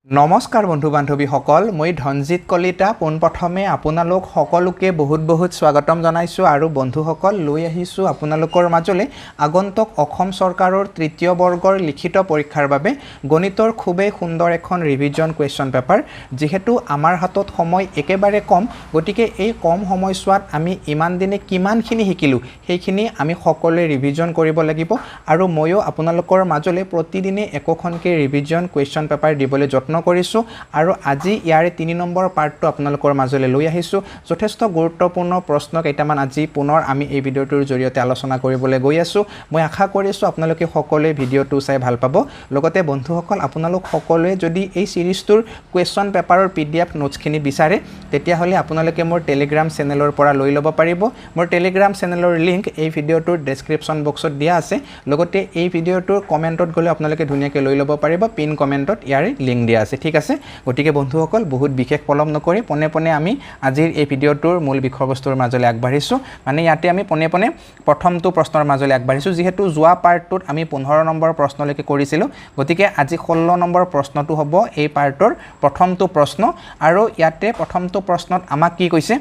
নমস্কাৰ বন্ধু বান্ধৱীসকল মই ধনজিত কলিতা পোনপ্ৰথমে আপোনালোক সকলোকে বহুত স্বাগতম জনাইছো আৰু বন্ধুসকল লৈ আহিছো আপোনালোকৰ মাজলৈ আগন্তুক অসম চৰকাৰৰ তৃতীয় বৰ্গৰ লিখিত পৰীক্ষাৰ বাবে গণিতৰ খুবেই সুন্দৰ এখন ৰিভিজন কুৱেশ্যন পেপাৰ যেহেতু আমাৰ হাতত সময় একেবাৰে কম গতিকে এই কম সময়ছোৱাত আমি ইমান দিনে কিমানখিনি শিকিলো সেইখিনি আমি সকলোৱে ৰিভিজন কৰিব লাগিব আৰু ময়ো আপোনালোকৰ মাজলৈ প্ৰতিদিনে একোখনকৈ ৰিভিজন কুৱেশ্যন পেপাৰ দিবলৈ যত্ন কৰিছো আৰু আজি ইয়াৰে 3 নম্বৰ পাৰ্টটো আপোনালোকৰ মাজলৈ লৈ আহিছো যথেষ্ট গুৰুত্বপূৰ্ণ প্ৰশ্ন কেইটামান আজি পুনৰ আমি এই ভিডিঅ'টোৰ জৰিয়তে আলোচনা কৰিবলৈ গৈ আছো মই আশা কৰিছো আপোনালোকে সকলোৱে ভিডিঅ'টো চাই ভাল পাব লগতে বন্ধুসকল আপোনালোক সকলোৱে যদি এই সিৰিজটোৰ কুৱেশ্যন পেপাৰৰ পিডিএফ নোটছখিনি বিচাৰে তেতিয়া হলে আপোনালোকে মোৰ টেলিগ্ৰাম চেনেলৰ পৰা লৈ ল'ব পাৰিব মোৰ টেলিগ্ৰাম চেনেলৰ লিংক এই ভিডিঅ'টোৰ ডেসক্ৰিপচন বক্সত দিয়া আছে লগতে এই ভিডিঅ'টোৰ কমেন্টত গলে আপোনালোকে ধুনীয়াকৈ লৈ ল'ব পাৰিব পিন কমেন্টত ইয়াৰে লিংক দিয়া আছে ঠিক আছে গতিকে বন্ধুসকল বহুত বিশেষ পলম নকৰি পনে আমি আজিৰ এই ভিডিঅ'টোৰ মূল বিষয়বস্তুৰ মাজলৈ আগবাঢ়িছো মানে ইয়াতে আমি পনে প্ৰথমটো প্ৰশ্নৰ মাজলৈ আগবাঢ়িছো যেহেতু যোৱা পাৰ্টটোত আমি 15 নম্বৰ প্ৰশ্নলৈকে কৰিছিলো গতিকে আজি 16 নম্বৰ প্ৰশ্নটো হ'ব এই পাৰ্টৰ প্ৰথমটো প্ৰশ্ন আৰু ইয়াতে প্ৰথমটো প্ৰশ্নত আমাক কি কৈছে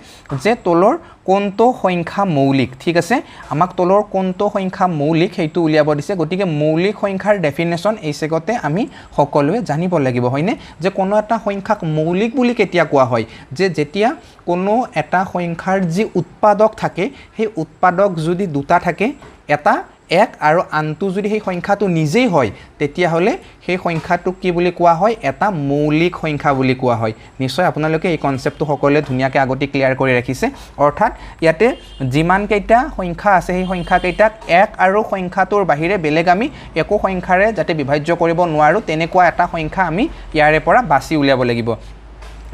যে তলৰ কোনটো সংখ্যা মৌলিক ঠিক আছে আমাক তলৰ কোনটো সংখ্যা মৌলিক হেতু উলিয়াব দিছে গতিকে মৌলিক সংখ্যাৰ ডেফিনেশন এই সেগতে আমি সকলোৱে জানিব লাগিব হয়নে যে কোনো এটা সংখ্যাক মৌলিক বুলি কেতিয়া কোৱা হয় যে যেতিয়া কোনো এটা সংখ্যাৰ যি উৎপাদক থাকে সেই উৎপাদক যদি দুটা থাকে এটা এক আৰু আনটো যদি সেই সংখ্যাটো নিজেই হয় তেতিয়া হলে সেই সংখ্যাটোক কি বুলি কোৱা হয় এটা মৌলিক সংখ্যা বুলি কোৱা হয় নিশ্চয় আপোনালোকে এই কনসেপ্টটো সকলোৱে ধুনীয়াকৈ আগতে ক্লিয়াৰ কৰি ৰাখিছে অৰ্থাৎ ইয়াতে যিমান কেইটা সংখ্যা আছে সেই সংখ্যা কেইটাক এক আৰু সংখ্যাটোৰ বাহিৰে বেলেগ আমি একো সংখ্যাৰে যাতে বিভাজ্য কৰিব নোৱাৰো তেনেকুৱা এটা সংখ্যা আমি ইয়াৰে পৰা বাছি উলিয়াব লাগিব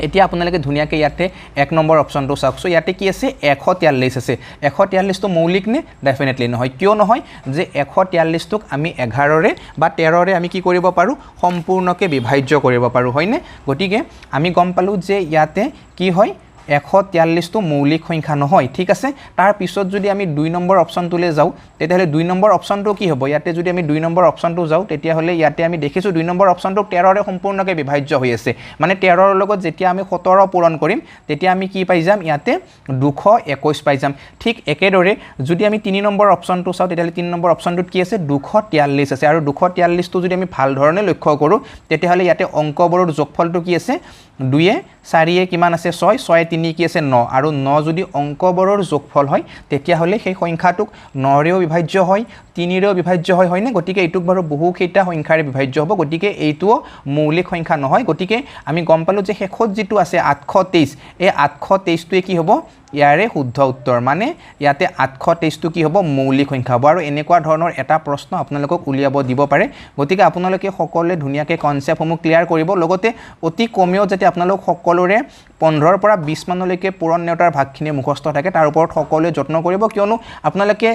এতিয়া আপোনালোকে ধুনীয়াকৈ ইয়াতে 1 নম্বৰ অপচনটো চাওকছো ইয়াতে কি আছে 143 আছে 143 টো মৌলিক নে ডেফিনেটলি নহয় কিয় নহয় যে 143 টোক আমি 11 ৰে বা 13 ৰে আমি কি কৰিব পাৰো সম্পূৰ্ণকৈ বিভাজ্য কৰিব পাৰো হয়নে গতিকে আমি গম পালো যে ইয়াতে কি হয় 143 টো মৌলিক সংখ্যা নহয় ঠিক আছে তাৰ পিছত যদি আমি 2 নম্বৰ অপচনটোলে যাও তেতিয়াহলে 2 নম্বৰ অপচনটো কি হ'ব ইয়াতে যদি আমি 2 নম্বৰ অপচনটো যাও তেতিয়াহলে ইয়াতে আমি দেখিছো 2 নম্বৰ অপচনটো 13 ৰে সম্পূৰ্ণকৈ বিভাজ্য হৈ আছে মানে 13 ৰ লগত যেতিয়া আমি 17 পূৰণ কৰিম তেতিয়া আমি কি পাই যাম ইয়াতে 221 পাই যাম ঠিক একেদৰে যদি আমি 3 নম্বৰ অপচনটো চাও তেতিয়াহলে 3 নম্বৰ অপচনটোত কি আছে 243 আছে আৰু 243 টো যদি আমি ভাল ধৰণে লক্ষ্য কৰো তেতিয়াহলে ইয়াতে অংকবোৰৰ যোগফলটো কি আছে 2 এ 4 এ কিমান আছে 6 6 3 কি আছে 9 আৰু 9 যদি অংকবোৰৰ যোগফল হয় তেতিয়া হলে সেই সংখ্যাটোক 9 ৰেও বিভাজ্য হয় 3 ৰেও বিভাজ্য হয় হয়নে গতিকে এইটোক বাৰু বহুকেইটা সংখ্যাৰে বিভাজ্য হ'ব গতিকে এইটোও মৌলিক সংখ্যা নহয় গতিকে আমি গম পালো যে শেষত যেটো আছে 823 এই 823 টোৱে কি হ'ব ইয়াৰে শুদ্ধ উত্তৰ মানে ইয়াতে 823 টো কি হ'ব মৌলিক সংখ্যা হ'ব আৰু এনেকুৱা ধৰণৰ এটা প্ৰশ্ন আপোনালোকক উলিয়াব দিব পাৰে গতিকে আপোনালোকে সকলোৱে ধুনীয়াকৈ কনসেপ্টসমূহ ক্লিয়াৰ কৰিব লগতে অতি কমেও যাতে আপোনালোক সকলোৰে 15 পৰা 20 মানলৈকে পূৰণ নেওতাৰ ভাগখিনি মুখস্থ থাকে তাৰ ওপৰত সকলোৱে যত্ন কৰিব কিয়নো আপোনালোকে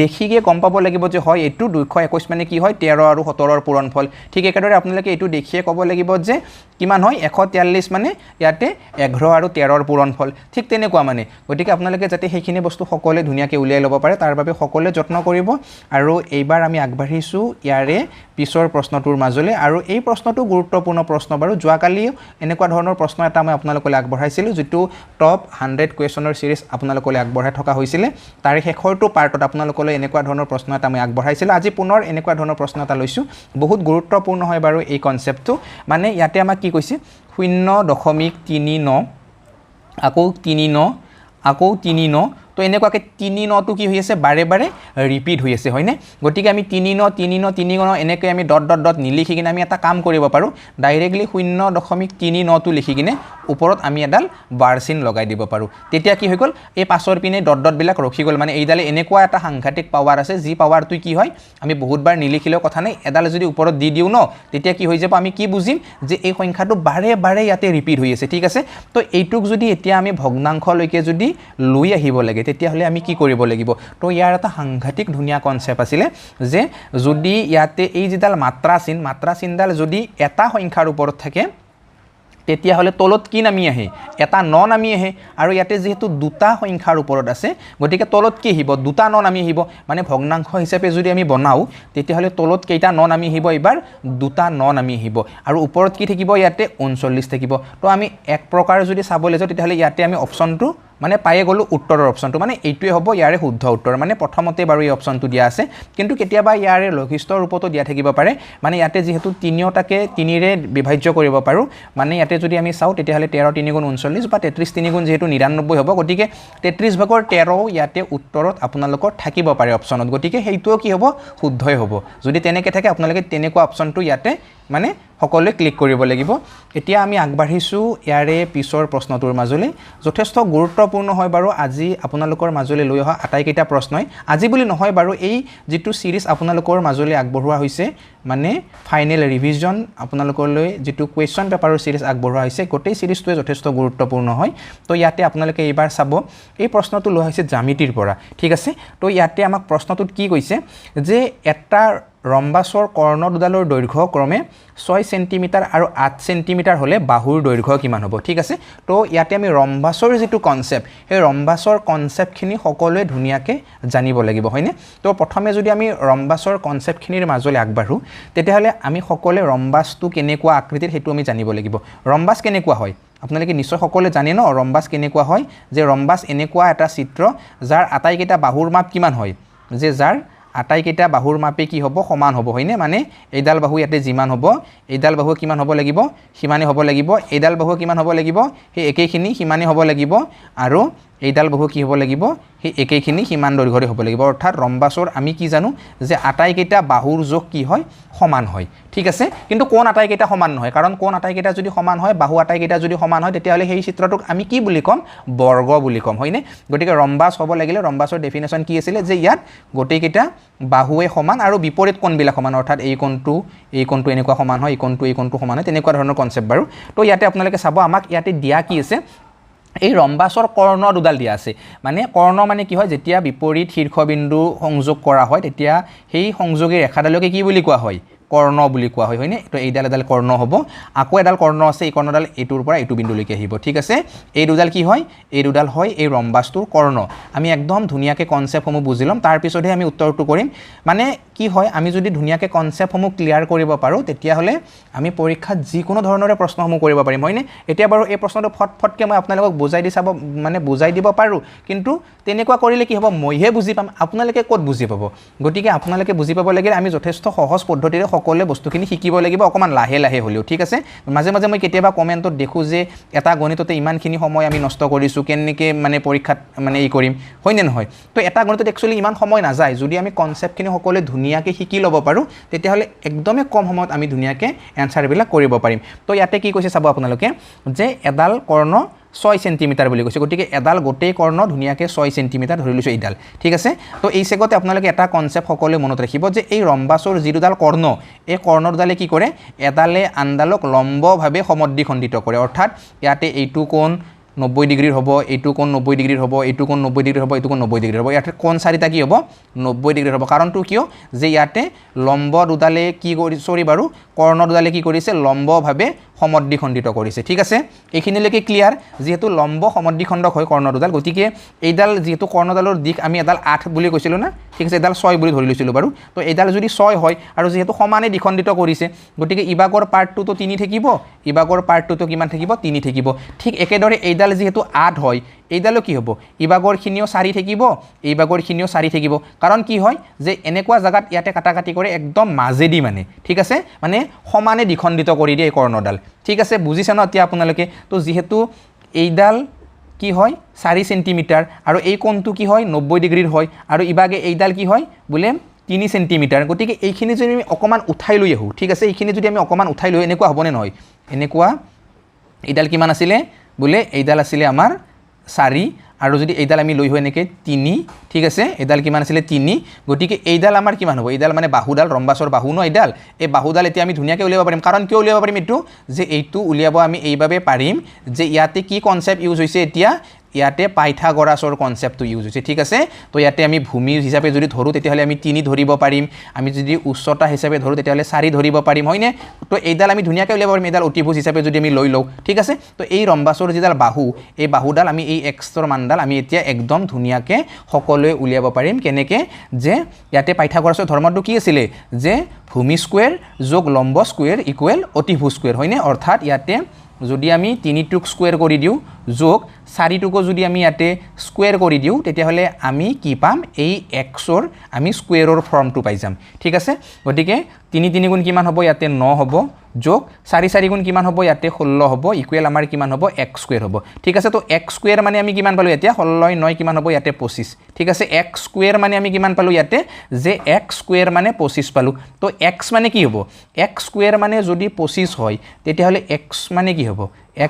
দেখিগে গম পাব লাগিব যে হয় এটো 221 মানে কি হয় 13 আৰু 17 ৰ পূৰণফল ঠিক একেদৰে আপোনালোকে এটো দেখিয়ে ক'ব লাগিব যে কিমান হয় 143 মানে ইয়াতে 11 আৰু 13 ৰ পূৰণফল ঠিক তেনেকুৱা মানে গতিকে আপোনালোকে যাতে সেইখিনি বস্তু সকলোৱে ধুনীয়াকৈ উলিয়াই ল'ব পাৰে তাৰ বাবে সকলোৱে যত্ন কৰিব আৰু এইবাৰ আমি আগবাঢ়িছো ইয়াৰে পিছৰ প্ৰশ্নটোৰ মাজলৈ আৰু এই প্ৰশ্নটো গুৰুত্বপূৰ্ণ প্ৰশ্ন বাৰু যোৱাকালি এনেকুৱা ধৰণৰ প্ৰশ্ন এটা মই আপোনালোকলৈ আগবঢ়াইছিলো যেটো টপ 100 কুৱেশ্যনৰ সিৰিজ আপোনালোকলৈ আগবঢ়াই থকা হৈছিল তাৰ শেষৰটো পাৰ্টত আপোনালোকলৈ এনেকুৱা ধৰণৰ প্ৰশ্ন এটা মই আগবঢ়াইছিল আজি পুনৰ এনেকুৱা ধৰণৰ প্ৰশ্ন এটা লৈছো বহুত গুৰুত্বপূৰ্ণ হয় বাৰু এই কনসেপ্টটো মানে ইয়াতে আমাক কি কৈছে 0.39 আকৌ 39 আকৌ 39 তো এনেকুৱাকৈ 39 টো কি হৈ আছে বাৰে বাৰে ৰিপিট হৈ আছে হয়নে গতিকে আমি 39 এনেকৈ আমি ডট ডট ডট নিলিখি কিনে আমি এটা কাম কৰিব পাৰো ডাইৰেক্টলি 0.39 টো লিখি কিনে ওপৰত আমি এডাল বাৰ চিন লগাই দিব পাৰো তেতিয়া কি হৈ গল এই পাছৰ পিনে ডট ডট বিলাক ৰখি গল মানে এইডালে এনেকুৱা এটা সাংঘাতিক পাৱাৰ আছে যি পাৱাৰটো কি হয় আমি বহুতবাৰ নিলিখিলেও কথা নাই এডাল যদি ওপৰত দি দিও ন তেতিয়া কি হৈ যাব আমি কি বুজিম যে এই সংখ্যাটো বাৰে বাৰে ইয়াতে ৰিপিট হৈ আছে ঠিক আছে তো এইটুক যদি এতিয়া আমি ভগ্নাংশলৈকে যদি লৈ আহিব লাগে তেতিয়া হলে আমি কি কৰিব লাগিব তো ইয়াৰ এটা সাংঘাতিক ধুনীয়া কনসেপ্ট আছিল যে যদি ইয়াতে এই যিডাল মাত্ৰা চিনডাল যদি এটা সংখ্যাৰ ওপৰত থাকে তেতিয়াহ'লে তলত কি নামি আহে এটা ন নামি আহে আৰু ইয়াতে যেহেতু দুটা সংখ্যাৰ ওপৰত আছে গতিকে তলত কি আহিব দুটা ন নামি আহিব মানে ভগ্নাংশ হিচাপে যদি আমি বনাও তেতিয়াহ'লে তলত কেইটা ন নামি আহিব এবাৰ দুটা ন নামি আহিব আৰু ওপৰত কি থাকিব ইয়াতে 39 থাকিব তো আমি এক প্ৰকাৰ যদি চাবলৈ যাওঁ তেতিয়াহ'লে ইয়াতে আমি অপচনটো মানে পায়ে গ'লো উত্তৰৰ অপচনটো মানে এইটোৱে হ'ব ইয়াৰে শুদ্ধ উত্তৰ মানে প্ৰথমতে বাৰু এই অপচনটো দিয়া আছে কিন্তু কেতিয়াবা ইয়াৰে লঘিষ্ঠ ৰূপতো দিয়া থাকিব পাৰে মানে ইয়াতে যেহেতু তিনিওটাকে তিনিৰে বিভাজ্য কৰিব পাৰোঁ মানে ইয়াতে যদি আমি চাওঁ তেতিয়াহ'লে 13 3 গুণ 39 বা 33 3 গুণ যেহেতু 99 হ'ব গতিকে 33 ভাগৰ 13 ইয়াতে উত্তৰত আপোনালোকৰ থাকিব পাৰে অপচনত গতিকে সেইটোও কি হ'ব শুদ্ধই হ'ব যদি তেনেকৈ থাকে আপোনালোকে তেনেকুৱা অপচনটো ইয়াতে মানে সকলোৱে ক্লিক কৰিব লাগিব এতিয়া আমি আগবাঢ়িছোঁ ইয়াৰে পিছৰ প্ৰশ্নটোৰ মাজলৈ যথেষ্ট গুৰুত্বপূৰ্ণ হয় বাৰু আজি আপোনালোকৰ মাজলৈ লৈ অহা আটাইকেইটা প্ৰশ্নই আজি বুলি নহয় বাৰু এই যিটো সিৰিজ আপোনালোকৰ মাজলৈ আগবঢ়োৱা হৈছে মানে ফাইনেল ৰিভিজন আপোনালোকলৈ যিটো কুৱেশ্যন পেপাৰৰ সিৰিজ আগবঢ়োৱা হৈছে গোটেই সিৰিজটোৱে যথেষ্ট গুৰুত্বপূৰ্ণ হয় তো ইয়াতে আপোনালোকে এইবাৰ চাব এই প্ৰশ্নটো লোৱা হৈছে জ্যামিতিৰ পৰা ঠিক আছে তো ইয়াতে আমাক প্ৰশ্নটোত কি কৈছে যে এটা ৰম্বাছৰ কৰ্ণ দুডালৰ দৈৰ্ঘ্য ক্ৰমে 6 সেন্টিমিটাৰ আৰু 8 সেন্টিমিটাৰ হলে বাহুৰ দৈৰ্ঘ্য কিমান হ'ব ঠিক আছে তো ইয়াতে আমি ৰম্বাছৰ যেটো কনসেপ্ট সেই ৰম্বাছৰ কনসেপ্টখিনি সকলোৱে ধুনিয়াকে জানিব লাগিব হয়নে তো প্ৰথমে যদি আমি ৰম্বাছৰ কনসেপ্টখিনিৰ মাজলৈ আগবাঢ়ো তেতিয়াহলে আমি সকলোৱে ৰম্বাছটো কেনেকুৱা আকৃতিৰ হেতু আমি জানিব লাগিব ৰম্বাছ কেনেকুৱা হয় আপোনালোকে নিশ্চয় সকলোৱে জানে ন ৰম্বাছ কেনেকুৱা হয় যে ৰম্বাছ এনেকুৱা এটা চিত্ৰ যাৰ আটাইকেইটা বাহুৰ মাপ কিমান হয় যে যাৰ আটাইকেইটা বাহুৰ মাপে কি হ'ব সমান হ'ব হয়নে মানে এইডাল বাহু ইয়াতে যিমান হ'ব এইডাল বাহু কিমান হ'ব লাগিব সিমানে হ'ব লাগিব এইডাল বাহু কিমান হ'ব লাগিব সেই একেখিনি সিমানে হ'ব লাগিব আৰু এইডাল বাহু কি হ'ব লাগিব সেই একেখিনি সিমান দৈৰ্ঘ্যৰে হ'ব লাগিব অৰ্থাৎ ৰম্বাছৰ আমি কি জানো যে আটাইকেইটা বাহুৰ যোগ কি হয় সমান হয় ঠিক আছে কিন্তু কোন আটাইকেইটা সমান নহয় কাৰণ কোন আটাইকেইটা যদি সমান হয় বাহু আটাইকেইটা যদি সমান হয় তেতিয়াহ'লে সেই চিত্ৰটোক আমি কি বুলি ক'ম বৰ্গ বুলি ক'ম হয়নে গতিকে ৰম্বাছ হ'ব লাগিলে ৰম্বাছৰ ডেফিনেশ্যন কি আছিল যে ইয়াত গোটেইকেইটা বাহুৱে সমান আৰু বিপৰীত কোণবিলাক সমান অৰ্থাৎ এই কোণটো এনেকুৱা সমান হয় এই কোণটো সমান হয় তেনেকুৱা ধৰণৰ কনসেপ্ট বাৰু তো ইয়াতে আপোনালোকে চাব আমাক ইয়াতে দিয়া কি আছে এই ৰম্বাছৰ কৰ্ণ দুডাল দিয়া আছে মানে কৰ্ণ মানে কি হয় যেতিয়া বিপৰীত শীৰ্ষবিন্দু সংযোগ কৰা হয় তেতিয়া সেই সংযোগী ৰেখাডালকে কি বুলি কোৱা হয় কৰ্ণ বুলি কোৱা হয় হয়নে তো এইডাল এডাল কৰ্ণ হ'ব আকৌ এডাল কৰ্ণ আছে এই কৰ্ণডাল এইটোৰ পৰা এইটো বিন্দুলৈকে আহিব ঠিক আছে এই দুডাল কি হয় এই দুডাল হয় এই ৰম্বাছটোৰ কৰ্ণ আমি একদম ধুনিয়াকৈ কনসেপ্টসমূহ বুজি ল'ম তাৰ পিছতহে আমি উত্তৰটো কৰিম মানে কি হয় আমি যদি ধুনিয়াকৈ কনসেপ্টসমূহ ক্লিয়াৰ কৰিব পাৰোঁ তেতিয়াহ'লে আমি পৰীক্ষাত যিকোনো ধৰণৰে প্ৰশ্নসমূহ কৰিব পাৰিম হয়নে এতিয়া বাৰু এই প্ৰশ্নটো ফটফটকৈ মই আপোনালোকক বুজাই দিব পাৰোঁ কিন্তু তেনেকুৱা কৰিলে কি হ'ব মইহে বুজি পাম আপোনালোকে ক'ত বুজি পাব গতিকে আপোনালোকে বুজি পাব লাগিলে আমি যথেষ্ট সহজ পদ্ধতিৰে সকলোৱে বস্তুখিনি শিকিব লাগিব অকমান লাহে লাহে হলেও ঠিক আছে মাজে মাজে মই কেতিয়াবা কমেন্টত দেখো যে এটা গণিততে ইমানখিনি সময় আমি নষ্ট কৰিছো কেনেকৈ মানে পৰীক্ষাত মানে এই কৰিম হয়নে নহয় তো এটা গণিতত একচুয়ালি ইমান সময় না যায় যদি আমি কনসেপ্টখিনি সকলোৱে ধুনিয়াকৈ শিকি ল'ব পাৰোঁ তেতিয়াহ'লে একদমে কম সময়ত আমি ধুনিয়াকৈ এনসাৰবিলাক কৰিব পাৰিম তো ইয়াতে কি কৈছে চাব আপোনালোকে যে এডাল কৰ্ণ 6 সেন্টিমিটাৰ বুলি কৈছে গতিকে এডাল গোটেই কৰ্ণ ধুনিয়াকৈ 6 সেন্টিমিটাৰ ধৰি লৈছো এইডাল ঠিক আছে তো এই সেগতে আপোনালোকে এটা কনসেপ্ট সকলোৱে মনত ৰাখিব যে এই ৰম্বাছৰ যিডাল কৰ্ণ এই কৰ্ণৰডালে কি কৰে এডালে আনডালক লম্বভাৱে সমদ্বিখণ্ডিত কৰে অৰ্থাৎ ইয়াতে এইটো কোণ 90 ডিগ্ৰীৰ হ'ব এইটো কোণ 90 ডিগ্ৰীৰ হ'ব এইটো কোণ 90 ডিগ্ৰীৰ হ'ব এইটো কোণ 90 ডিগ্ৰীৰ হ'ব ইয়াতে কোণ চাৰিটা কি হ'ব 90 ডিগ্ৰীৰ হ'ব কাৰণটো কিয় যে ইয়াতে লম্ব দুডালে কি কৰি সৰি বাৰু কৰ্ণ দুডালে কি কৰিছে লম্বভাৱে সমদ্বিখণ্ডিত কৰিছে ঠিক আছে এইখিনিলৈকে ক্লিয়াৰ যেহেতু লম্ব সমদ্বিখণ্ডক হয় কৰ্ণ দুডাল গতিকে এইডাল যেহেতু কৰ্ণডালৰ দিশ আমি এডাল 8 বুলি কৈছিলোঁ না ঠিক আছে এডাল 6 বুলি ধৰি লৈছিলোঁ বাৰু তো এইডাল যদি 6 হয় আৰু যেহেতু সমানে দ্বিখণ্ডিত কৰিছে গতিকে ইবাগৰ পাৰ্টটো তো 3 থাকিব ইবাগৰ পাৰ্টটো তো কিমান থাকিব 3 থাকিব ঠিক একেদৰে এইডাল যেহেতু 8 হয় এইডালো কি হ'ব ইবাগৰখিনিও 4 থাকিব এইবাগৰখিনিও 4 থাকিব কাৰণ কি হয় যে এনেকুৱা জায়গাত ইয়াতে কাটাকাটি কৰে একদম মাজেদি মানে ঠিক আছে মানে সমানে দ্বিখণ্ডিত কৰি দিয়ে এই কৰ্ণডাল ঠিক আছে বুজিছে ন এতিয়া আপোনালোকে তো যেহেতু এইডাল কি হয় 4 সেন্টিমিটাৰ আৰু এই কোণটো কি হয় 90 ডিগ্ৰীৰ হয় আৰু ইবাগে এইডাল কি হয় বোলে 3 সেন্টিমিটাৰ গতিকে এইখিনি যদি আমি অকমান উঠাই লৈ আহো ঠিক আছে এইখিনি যদি আমি অকমান উঠাই লৈ এনেকুৱা হ'বনে নহয় এনেকুৱা এইডাল কিমান আছিলে বোলে এইডাল আছিলে আমাৰ 4 আৰু যদি এইডাল আমি লৈ হৈ এনেকৈ 3 ঠিক আছে এইডাল কিমান আছিলে 3 গতিকে এইডাল আমাৰ কিমান হ'ব এইডাল মানে বাহুডাল ৰম্বাছৰ বাহু ন এইডাল এই বাহুডাল এতিয়া আমি ধুনিয়াকৈ উলিয়াব পাৰিম কাৰণ কিয় উলিয়াব পাৰিম এইটো যে এইটো উলিয়াব আমি এইভাবে পাৰিম যে ইয়াতে কি কনসেপ্ট ইউজ হৈছে এতিয়া ইয়াতে পাইথাগোৰাছৰ কনসেপ্টটো ইউজ হৈছে ঠিক আছে তো ইয়াতে আমি ভূমি হিচাপে যদি ধৰো তেতিয়াহলে আমি 3 ধৰিব পাৰিম আমি যদি উচ্চতা হিচাপে ধৰো তেতিয়াহলে 4 ধৰিব পাৰিম হয়নে তো এইডাল আমি ধুনিয়াকৈ উলিয়াব পাৰিম এইডাল অতিভুজ হিচাপে যদি আমি লৈ লও ঠিক আছে তো এই ৰম্বাছৰ যিডাল বাহু এই বাহুডাল আমি এই এক্সৰ মানডাল আমি এতিয়া একদম ধুনিয়াকৈ সকলোৱে উলিয়াব পাৰিম কেনেকৈ যে ইয়াতে পাইথাগোৰাছৰ ধৰ্মটো কি আছিল যে ভূমি স্কয়াৰ যোগ লম্ব স্কয়াৰ ইকুৱেল অতিভুজ স্কয়াৰ হয়নে অৰ্থাৎ ইয়াতে যদি আমি 3 টুক স্কয়াৰ কৰি দিও যোগ 4 টুকো যদি আমি ইয়াতে স্কয়াৰ কৰি দিও তেতিয়াহলে আমি কি পাম এই xৰ আমি স্কয়াৰৰ ফৰ্মটো পাই যাম ঠিক আছে গতিকে 3 3 গুণ কিমান হ'ব ইয়াতে 9 হ'ব যোগ 4 4 গুণ কিমান হ'ব ইয়াতে 16 হ'ব ইকুৱেল আমাৰ কিমান হ'ব x স্কয়াৰ হ'ব ঠিক আছে তো x স্কয়াৰ মানে আমি কিমান পালো এতিয়া 16 9 কিমান হ'ব ইয়াতে 25 ঠিক আছে x স্কয়াৰ মানে আমি কিমান পালো ইয়াতে যে x স্কয়াৰ মানে 25 পালো তো x মানে কি হ'ব x স্কয়াৰ মানে যদি 25 হয় তেতিয়াহলে x মানে কি হ'ব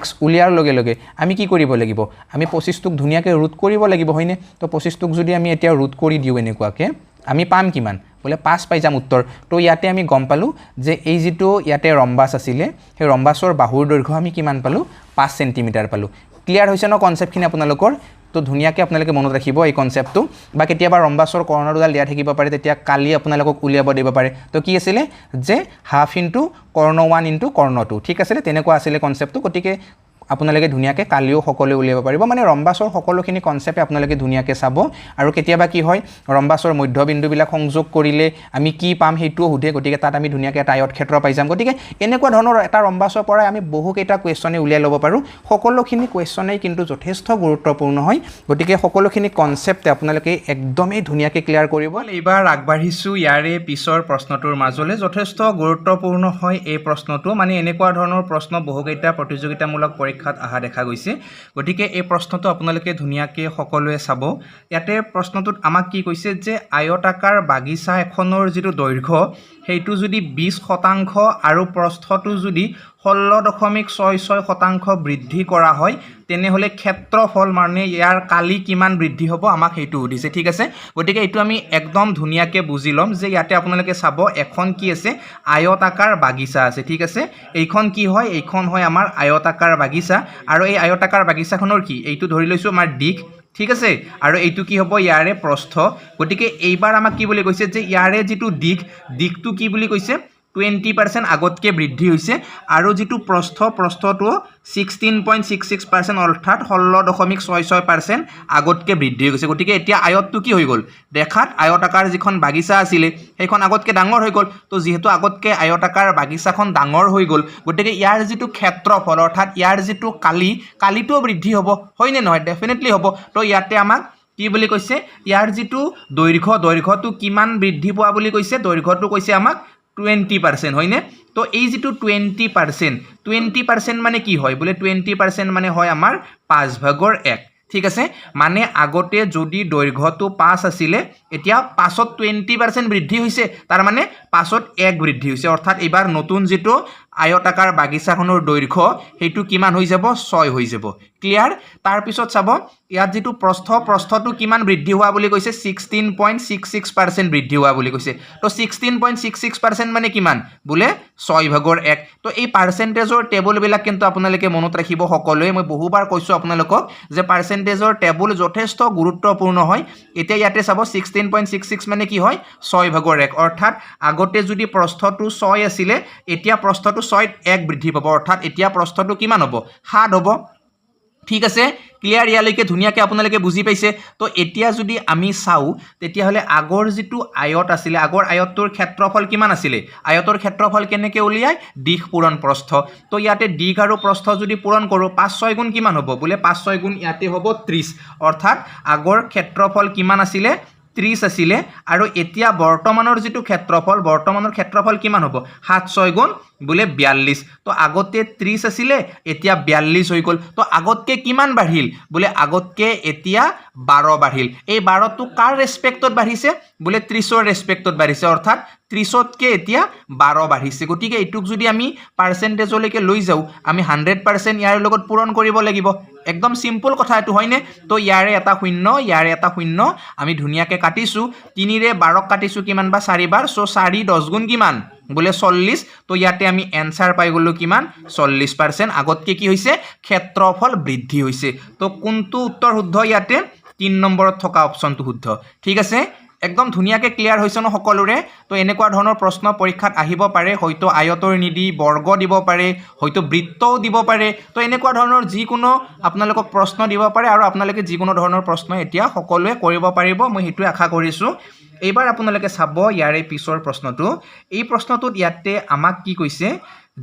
x উলিয়াৰ লগে লগে আমি কি কৰিব লাগিব আমি 25 টুক ধুনিয়াকৈ ৰুট কৰিব লাগিব হয়নে তো 25 টুক যদি আমি এতিয়া ৰুট কৰি দিও এনেকুৱাকে আমি পাম কিমান বলে 5 পাই যাম উত্তৰ তো ইয়াতে আমি গম পালো যে এই যেটো ইয়াতে ৰম্বাস আছিলে সেই ৰম্বাসৰ বাহুৰ দৈৰ্ঘ্য আমি কিমান পালো 5 সেন্টিমিটাৰ পালো ক্লিয়াৰ হৈছে ন কনসেপ্টখিনি আপোনালোকৰ তো ধুনিয়াকৈ আপোনালোকে মনত ৰাখিব এই কনসেপ্টটো বা কেতিয়াবা ৰম্বাসৰ কৰ্ণৰডাল দিয়া থাকিব পাৰে তেতিয়া কালি আপোনালোকক উলিয়াব দিব পাৰে তো কি আছিল যে হাফ ইনটু কৰ্ণ 1 ইনটু কৰ্ণ 2 ঠিক আছে তেনেকুৱা আছিল কনসেপ্টটো গতিকে আপোনালোকে ধুনিয়াকৈ কালিও সকলো উলিয়াব পাৰিব মানে ৰম্বাসৰ সকলোখিনি কনসেপ্ট আপোনালোকে ধুনিয়াকৈ চাব আৰু কেতিয়াবা কি হয় ৰম্বাসৰ মধ্যবিন্দুবিলাক সংযোগ কৰিলে আমি কি পাম হেতুও হুধে গতিকে তাত আমি ধুনিয়াকৈ এটা আয়ত ক্ষেত্ৰ পাই যাম গতিকে এনেকুৱা ধৰণৰ এটা ৰম্বাসৰ পৰা আমি বহুকেইটা কোৱেশ্চনে উলিয়াই ল'ব পাৰো সকলোখিনি কোৱেশ্চনেই কিন্তু যথেষ্ট গুৰুত্বপূৰ্ণ হয় গতিকে সকলোখিনি কনসেপ্ট আপোনালোকে একদমেই ধুনিয়াকৈ ক্লিয়াৰ কৰিব এইবাৰ আগবাঢ়িছো ইয়াৰে পিছৰ প্ৰশ্নটোৰ মাজলৈ যথেষ্ট গুৰুত্বপূৰ্ণ হয় এই প্ৰশ্নটো মানে এনেকুৱা ধৰণৰ প্ৰশ্ন বহুকেইটা প্ৰতিযোগিতামূলক পৰীক্ষাত আহা দেখা গৈছে গতিকে এই প্ৰশ্নটো আপোনালোকে ধুনিয়াকৈ সকলোৱে চাব ইয়াতে প্ৰশ্নটোত আমাক কি কৈছে যে আয়তাকাৰ বাগিচা এখনৰ যেটো দৈৰ্ঘ্য হেইটো যদি 20% আৰু প্ৰস্থটো যদি 16.66% বৃদ্ধি কৰা হয় তেনেহলে ক্ষেত্ৰফল মানে ইয়াৰ কালি কিমান বৃদ্ধি হ'ব আমাক হেতু দিছে ঠিক আছে গতিকে এটো আমি একদম ধুনিয়াকৈ বুজি লম যে ইয়াতে আপোনালোকে চাব এখন কি আছে আয়তাকাৰ বাগিচা আছে ঠিক আছে এইখন কি হয় এইখন হয় আমাৰ আয়তাকাৰ বাগিচা আৰু এই আয়তাকাৰ বাগিচাখনৰ কি এইটো ধৰি লৈছো আমাৰ দিক ঠিক আছে আৰু এইটো কি হ'ব ইয়াৰে প্ৰস্থ গতিকে এইবাৰ আমাক কি বুলি কৈছে যে ইয়াৰে যেটো দিকটো কি বুলি কৈছে 20% আগতকে বৃদ্ধি হৈছে আৰু যেটো প্ৰস্থটো 16.66% অৰ্থাৎ 16.66% আগতকে বৃদ্ধি হৈছে গতিকে এতিয়া আয়তটো কি হৈ গল দেখাত আয়তাকাৰ যিখন বাগিচা আছিল সেইখন আগতকে ডাঙৰ হৈ গল তো যেহেতু আগতকে আয়তাকাৰ বাগিচাখন ডাঙৰ হৈ গল গতিকে ইয়াৰ যেটো ক্ষেত্ৰফল অৰ্থাৎ ইয়াৰ যেটো কালিটো বৃদ্ধি হ'ব হয়নে নহয় ডেফিনেটলি হ'ব তো ইয়াতে আমাক কি বুলি কৈছে ইয়াৰ যেটো দৈৰ্ঘ্যটো কিমান বৃদ্ধি পোৱা বুলি কৈছে দৈৰ্ঘ্যটো কৈছে আমাক 20% হয়নে তো এই যেটো 20% মানে কি হয় বলে 20% মানে হয় আমাৰ 5/1 ঠিক আছে মানে আগতে যদি দৈৰ্ঘ্যটো 5 আছিল এতিয়া 5ত 20% বৃদ্ধি হৈছে তাৰ মানে 5ত 1 বৃদ্ধি হৈছে অৰ্থাৎ এবাৰ নতুন যেটো আয়তাকাৰ বাগিচাখনৰ দৈৰ্ঘ্য হেতু কিমান হৈ যাব 6 হৈ যাব ক্লিয়াৰ তাৰ পিছত চাব ইয়াত যেটো প্ৰস্থটো কিমান বৃদ্ধি হোৱা বুলি কৈছে 16.66% বৃদ্ধি হোৱা বুলি কৈছে তো 16.66% মানে কিমান বলে 6/1 তো এই পাৰ্চেন্টেজৰ টেবুল বিলাক কিন্তু আপোনালোকে মনত ৰাখিব সকলোৱে মই বহুবাৰ কৈছো আপোনালোকক যে পাৰ্চেন্টেজৰ টেবুল যথেষ্ট গুৰুত্বপূৰ্ণ হয় এতিয়া ইয়াতে চাব 16.66 মানে কি হয় 6/1 অৰ্থাৎ আগতে যদি প্ৰস্থটো 6 আছিল এতিয়া প্ৰস্থটো 6ত 1 বৃদ্ধি পাব অৰ্থাৎ এতিয়া প্ৰস্থটো কিমান হ'ব 7 হ'ব ঠিক আছে ক্লিয়াৰ ইয়ালৈকে ধুনিয়াকৈ আপোনালোকে বুজি পাইছে তো এতিয়া যদি আমি চাও তেতিয়া হলে আগৰ যেটো আয়ত আছিল আগৰ আয়তটোৰ ক্ষেত্ৰফল কিমান আছিল আয়তৰ ক্ষেত্ৰফল কেনেকৈ উলিয়াই দিশ পূৰণ প্ৰস্থ তো ইয়াতে দিশ আৰু প্ৰস্থ যদি পূৰণ কৰো 5 6 গুণ কিমান হ'ব বলে 5 6 গুণ ইয়াতে হ'ব 30 অৰ্থাৎ আগৰ ক্ষেত্ৰফল কিমান আছিল 30 আছিল আৰু এতিয়া বৰ্তমানৰ যেটো ক্ষেত্ৰফল কিমান হ'ব 7 6 গুণ বলে 42 তো আগতে 30 আছিল এতিয়া 42 হৈ গল তো আগতকে কিমান বাঢ়িল বলে আগতকে এতিয়া 12 বাঢ়িল এই 12 টো কাৰ ৰেসপেক্টত বাঢ়িছে বলে 30 ৰ ৰেসপেক্টত বাঢ়িছে অৰ্থাৎ 30তকে এতিয়া 12 বাঢ়িছে গতিকে এটুক যদি আমি পাৰ্চেন্টেজলৈকে লৈ যাও আমি 100% ইয়াৰ লগত পূৰণ কৰিব লাগিব একদম সিম্পল কথা এটো হয়নে তো ইয়াৰে এটা শূন্য ইয়াৰে এটা শূন্য আমি ধুনিয়াকে কাটিছো 3 ৰে 12 কাটিছো কিমান বা 4 বাৰ সো 4 10 গুণ কিমান বলে 40 তো ইয়াতে আমি এনসার পাই গলো কিমান 40% আগতকে কি হৈছে ক্ষেত্রফল বৃদ্ধি হৈছে তো কোনটো উত্তৰ শুদ্ধ ইয়াতে 3 নম্বৰত থকা অপশনটো শুদ্ধ ঠিক আছে একদম ধুনিয়াকে ক্লিয়াৰ হৈছে ন সকলোৰে তো এনেকুৱা ধৰণৰ প্ৰশ্ন পৰীক্ষাত আহিব পাৰে হয়তো আয়তৰ নিদি বৰ্গ দিব পাৰে হয়তো বৃত্তও দিব পাৰে তো এনেকুৱা ধৰণৰ যিকোনো আপোনালোকক প্ৰশ্ন দিব পাৰে আৰু আপোনালোকে যিকোনো ধৰণৰ প্ৰশ্ন এতিয়া সকলোৱে কৰিব পাৰিব মই হেতু আশা কৰিছো এইবাৰ আপোনালোকে চাব ইয়াৰে পিছৰ প্ৰশ্নটো এই প্ৰশ্নটোত ইয়াতে আমাক কি কৈছে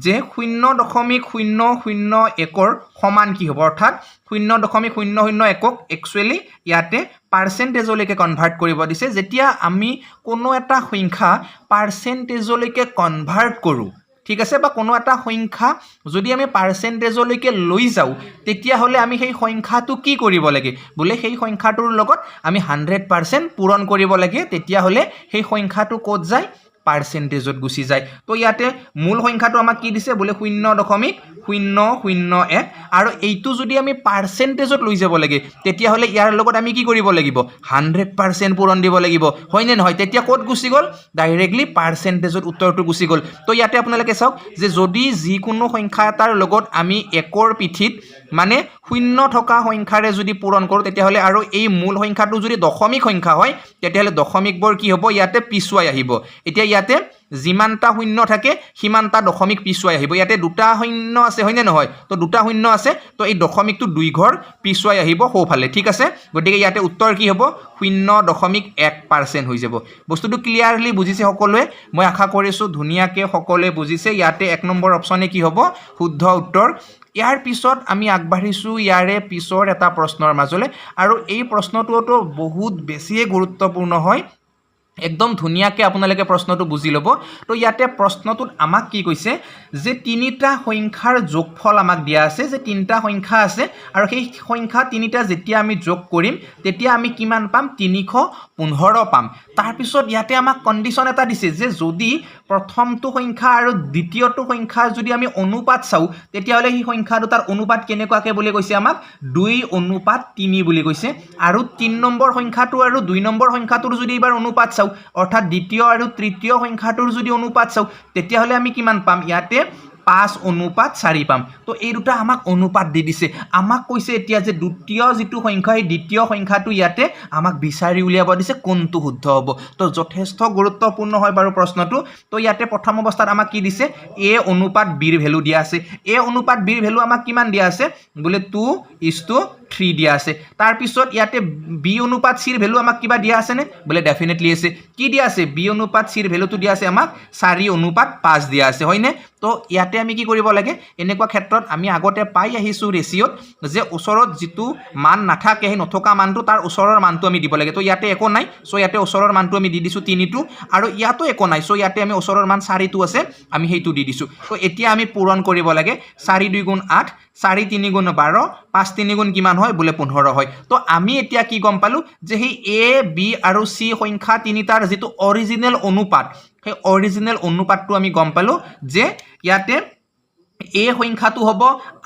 যে 0.001 সমান কি হ'ব অৰ্থাৎ 0.001 একচুয়ালি ইয়াতে পাৰ্সেন্টেজলৈকে কনভাৰ্ট কৰিব দিছে যেতিয়া আমি কোনো এটা সংখ্যা পাৰ্সেন্টেজলৈকে কনভাৰ্ট কৰো ঠিক আছে বা কোনো এটা সংখ্যা যদি আমি পাৰ্সেন্টেজলৈকে লৈ যাও তেতিয়া হলে আমি সেই সংখ্যাটো কি কৰিব লাগে বলে সেই সংখ্যাটোৰ লগত আমি 100% পূৰণ কৰিব লাগে তেতিয়া হলে সেই সংখ্যাটো ক'ত যায় পার্সেন্টেজত গুছি যায় তো ইয়াতে মূল সংখ্যাটো আমাক কি দিছে বলে 0.001 আৰু এইটো যদি আমি পাৰ্সেন্টেজত লৈ যাব লাগে তেতিয়া হলে ইয়াৰ লগত আমি কি কৰিব লাগিব 100% পূৰণ দিব লাগিব হয়নে নহয় তেতিয়া ক'ত গুছি গল ডাইৰেক্টলি পাৰ্সেন্টেজত উত্তৰটো গুছি গল তো ইয়াতে আপোনালোকে চাওক যে যদি যিকোনো সংখ্যা এটাৰ লগত আমি একৰ পিঠিত মানে 0 থকা সংখ্যাৰে যদি পূৰণ কৰো তেতিয়া হলে আৰু এই মূল সংখ্যাটো যদি দশমিক সংখ্যা হয় তেতিয়া হলে দশমিকবোৰ কি হ'ব ইয়াতে পিছুৱাই আহিব এতিয়া ইয়াতে যিমানটা শূন্য থাকে সিমানটা দশমিক পিছুৱাই আহিব ইয়াতে দুটা শূন্য আছে হয়নে নহয় তো দুটা শূন্য আছে তো এই দশমিকটো দুই ঘৰ পিছুৱাই আহিব সোফালে ঠিক আছে গতিকে ইয়াতে উত্তৰ কি হ'ব 0.1% হৈ যাব বস্তুটো ক্লিয়াৰলি বুজিছে সকলোৱে মই আশা কৰিছো ধুনিয়াকে সকলোৱে বুজিছে ইয়াতে 1 নম্বৰ অপচনে কি হ'ব শুদ্ধ উত্তৰ ইয়াৰ পিছত আমি আগবাঢ়িছো ইয়াৰে পিছৰ এটা প্ৰশ্নৰ মাজলে আৰু এই প্ৰশ্নটোটো বহুত বেছি গুৰুত্বপূৰ্ণ হয় একদম ধুনিয়াকে আপোনালোকে প্ৰশ্নটো বুজি লব তো ইয়াতে প্ৰশ্নটোত আমাক কি কৈছে যে তিনিটা সংখ্যাৰ যোগফল আমাক দিয়া আছে যে তিনিটা সংখ্যা আছে আৰু সেই সংখ্যা তিনিটা যেতিয়া আমি যোগ কৰিম তেতিয়া আমি কিমান পাম 315 পাম তাৰ পিছত ইয়াতে আমাক কন্ডিশন এটা দিছে যে যদি প্ৰথমটো সংখ্যা আৰু দ্বিতীয়টো সংখ্যা যদি আমি অনুপাত চাও তেতিয়া হলে এই সংখ্যা দুটাৰ অনুপাত কেনেকুৱাকে বুলি কৈছে আমাক 2:3 বুলি কৈছে আৰু 3 নম্বৰ সংখ্যাটো আৰু 2 নম্বৰ সংখ্যাটোৰ যদি এবাৰ অনুপাত চাও অৰ্থাৎ দ্বিতীয় আৰু তৃতীয় সংখ্যাটোৰ যদি অনুপাত চাও তেতিয়া হলে আমি কিমান পাম ইয়াতে 5:4 পাম তো এই দুটা আমাক অনুপাত দি দিছে আমাক কৈছে এতিয়া যে দ্বিতীয় যেটো সংখ্যা এই দ্বিতীয় সংখ্যাটো ইয়াতে আমাক বিচাৰি উলিয়াব দিছে কোনটো শুদ্ধ হ'ব তো যথেষ্ট গুৰুত্বপূৰ্ণ হয় বাৰু প্ৰশ্নটো তো ইয়াতে প্ৰথম অৱস্থাত আমাক কি দিছে a অনুপাত b ৰ ভ্যালু দিয়া আছে a অনুপাত b ৰ ভ্যালু আমাক কিমান দিয়া আছে বলে 2:3 দিয়া আছে তাৰ পিছত ইয়াতে b অনুপাত c ৰ ভ্যালু আমাক কিবা দিয়া আছে নে বলে ডেফিনেটলি আছে কি দিয়া আছে b অনুপাত c ৰ ভ্যালুটো দিয়া আছে আমাক 4:5 দিয়া আছে হয়নে তো ইয়াতে আমি কি কৰিব লাগে এনেকুৱা ক্ষেত্ৰত আমি আগতে পাই আহিছো ৰেশিওত যে ওচৰত যেটো মান নাথাকে হে নথকা মানটো তাৰ ওচৰৰ মানটো আমি দিব লাগে তো ইয়াতে একো নাই সো ইয়াতে ওচৰৰ মানটো আমি দি দিছো 3 টো আৰু ইয়াতো একো নাই সো ইয়াতে আমি ওচৰৰ মান 4 টো আছে আমি হেইটো দি দিছো তো এতিয়া আমি পূৰণ কৰিব লাগে 4 2 8 4 3 12 5 3 কিমান হয় বলে 15 হয় তো আমি এতিয়া কি গম পালো যে সেই a b আৰু c সংখ্যা তিনিটাৰ যেটো অৰিজিনেল অনুপাত সেই অৰিজিনেল অনুপাতটো আমি গম পালো যে ইয়াতে a সংখ্যাটো হ'ব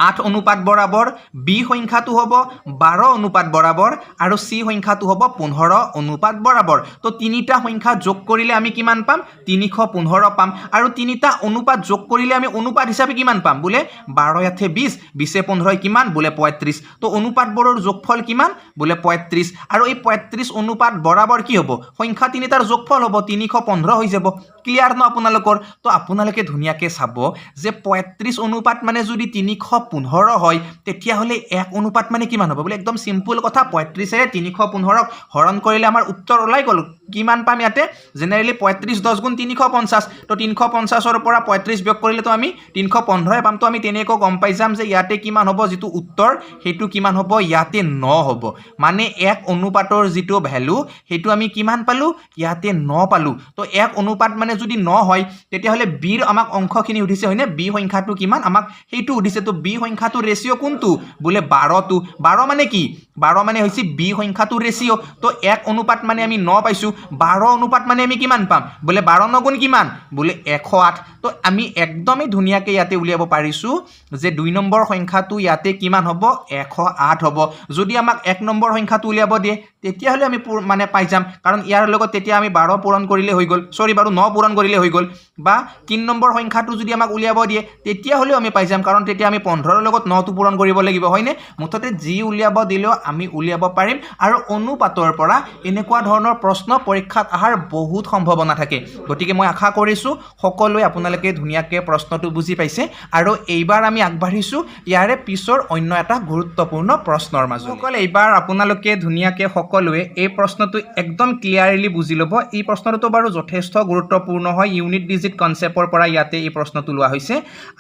8 অনুপাত বৰাবৰ b সংখ্যাটো হ'ব 12 অনুপাত বৰাবৰ আৰু c সংখ্যাটো হ'ব 15 অনুপাত বৰাবৰ তো তিনিটা সংখ্যা যোগ কৰিলে আমি কিমান পাম 315 পাম আৰু তিনিটা অনুপাত যোগ কৰিলে আমি অনুপাত হিচাপে কিমান পাম বলে 12 ইয়াতে 20 20 15 কিমান বলে 35 তো অনুপাতবোৰৰ যোগফল কিমান বলে 35 আৰু এই 35 অনুপাত বৰাবৰ কি হ'ব সংখ্যা তিনিটাৰ যোগফল হ'ব 315 হৈ যাব ক্লিয়াৰ ন আপোনালোকৰ তো আপোনালোকে ধুনিয়াকে চাব যে 35 অনুপাত মানে যদি 315 হয় তেতিয়া হলে এক অনুপাত মানে কিমান হ'ব বলে একদম সিম্পল কথা 35 এৰে 315 হৰণ কৰিলে আমাৰ উত্তৰ ওলাই গল কিমান পাম ইয়াতে জেনাৰেলি 35 10 গুণ 350 তো 350 ৰ পৰা 35 বিয়োগ কৰিলে তো আমি 315 পাম তো আমি তেনেকৈ গম পাই যাম যে ইয়াতে কিমান হ'ব যেটো উত্তৰ হেতু কিমান হ'ব ইয়াতে 9 হ'ব মানে এক অনুপাতৰ যেটো ভ্যালু হেতু আমি কিমান পালো ইয়াতে 9 পালো তো এক অনুপাত মানে যদি 9 হয় তেতিয়া হলে b ৰ আমাক অংশখিনি উঠিছে হয়নে b সংখ্যাটো কিমান আমাক হেতু উঠিছে তো b সংখ্যাটো ৰেশিও কোনটো বলে 12 টো 12 মানে কি 12 মানে হৈছে b সংখ্যাটো ৰেশিও তো এক অনুপাত মানে আমি 9 পাইছো 12 অনুপাত মানে আমি কিমান পাম বোলে 12 নগুণ কিমান বোলে 108 তো আমি একদমই ধুনীয়াকৈ ইয়াতে উলিয়াব পাৰিছোঁ যে 2 নম্বৰ সংখ্যাটো ইয়াতে কিমান হ'ব 108 হ'ব যদি আমাক 1 নম্বৰ সংখ্যাটো উলিয়াব দিয়ে তেতিয়াহ'লে আমি মানে পাই যাম কাৰণ ইয়াৰ লগত তেতিয়া আমি 12 পূৰণ কৰিলে হৈ গ'ল সৰি বাৰু 9 পূৰণ কৰিলে হৈ গ'ল বা 3 নম্বৰ সংখ্যাটো যদি আমাক উলিয়াব দিয়ে তেতিয়াহ'লেও আমি পাই যাম কাৰণ তেতিয়া আমি 15 ৰ লগত 9টো পূৰণ কৰিব লাগিব হয়নে মুঠতে যি উলিয়াব দিলেও আমি উলিয়াব পাৰিম আৰু অনুপাতৰ পৰা এনেকুৱা ধৰণৰ প্ৰশ্ন পৰীক্ষাত অহাৰ বহুত সম্ভাৱনা থাকে গতিকে মই আশা কৰিছোঁ সকলোৱে আপোনালোকে ধুনীয়াকৈ প্ৰশ্নটো বুজি পাইছে আৰু এইবাৰ আমি আগবাঢ়িছোঁ ইয়াৰে পিছৰ অন্য এটা গুৰুত্বপূৰ্ণ প্ৰশ্নৰ মাজত সকলো এইবাৰ আপোনালোকে ধুনীয়াকৈ সকলোৱে এই প্ৰশ্নটো একদম ক্লিয়াৰলি বুজি ল'ব এই প্ৰশ্নটো বাৰু যথেষ্ট গুৰুত্বপূৰ্ণ হয় ইউনিট ডিজিট কনচেপ্টৰ পৰা ইয়াতে এই প্ৰশ্নটো লোৱা হৈছে